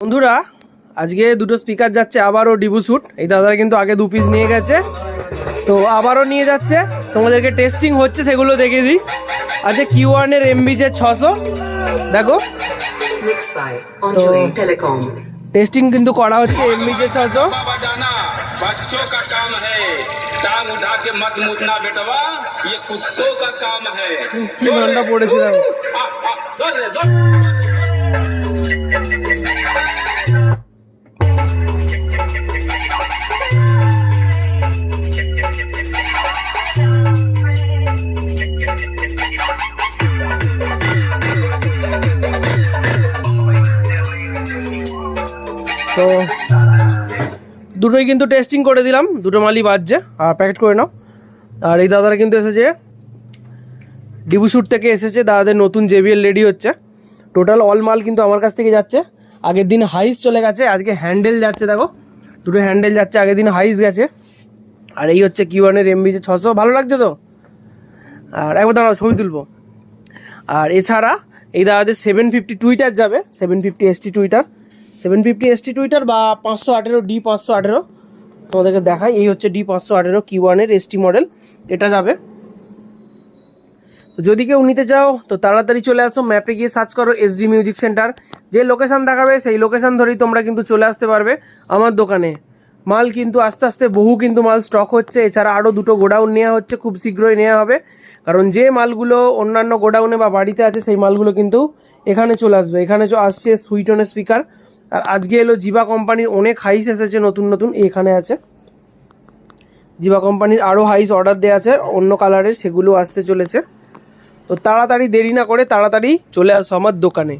বন্ধুরা আজকে দুটো স্পিকার যাচ্ছে আবারও ডিবু শুট। এই দাদারা কিন্তু আগে 2 পিস নিয়ে গেছে, তো আবারও নিয়ে যাচ্ছে। তোমাদেরকে টেস্টিং হচ্ছে সেগুলো দেখিয়ে দিই। আজকে Q1 এর MBJ 600 দেখো, টেস্টিং কিন্তু করা হচ্ছে MBJ 600। बच्चों का काम है, टांग उठा के मत मुतना बेटवा, ये कुत्तों का काम है। কি ঘন্টা পড়েছে দেখো। তো দুটোই কিন্তু টেস্টিং করে দিলাম, দুটো মালই বাজছে আর প্যাকেট করে নাও। আর এই দাদারা কিন্তু এসেছে ডিবু শুট থেকে এসেছে, দাদাদের নতুন JBL রেডি হচ্ছে। টোটাল অল মাল কিন্তু আমার কাছ থেকে যাচ্ছে। আগের দিন হাইস চলে গেছে, আজকে হ্যান্ডেল যাচ্ছে। দেখো দুটো হ্যান্ডেল যাচ্ছে, আগের দিন হাইস গেছে। আর এই হচ্ছে Q1 এর MBJ 600, ভালো লাগছে তো? আর একবার দাঁড়াও ছবি তুলবো। আর এছাড়া এই দাদাদের 750 টুইটার যাবে, 750 ST টুইটার, 750 ST টুইটার বা 518 D518 তোমাদেরকে দেখাই। এই হচ্ছে D518 Q1 এর ST মডেল, এটা যাবে। তো যদি কেউ নিতে চাও তো তাড়াতাড়ি চলে আসো, ম্যাপে গিয়ে সার্চ করো SD মিউজিক সেন্টার, যে লোকেশান দেখাবে সেই লোকেশান ধরেই তোমরা কিন্তু চলে আসতে পারবে আমার দোকানে। মাল কিন্তু আস্তে আস্তে বহু কিন্তু মাল স্টক হচ্ছে। এছাড়া আরও দুটো গোডাউন নেওয়া হচ্ছে, খুব শীঘ্রই নেওয়া হবে। কারণ যে মালগুলো অন্যান্য গোডাউনে বা বাড়িতে আছে সেই মালগুলো কিন্তু এখানে চলে আসবে। এখানে আসছে সুইটনের স্পিকার, আর আজকে এলো জিবা কোম্পানির অনেক হাইস এসেছে নতুন নতুন, এখানে আছে জিবা কোম্পানির আরও হাইস অর্ডার দেওয়া আছে অন্য কালারের, সেগুলো আসতে চলেছে। তো তাড়াতাড়ি দেরি না করে তাড়াতাড়ি চলে আসো আমার দোকানে।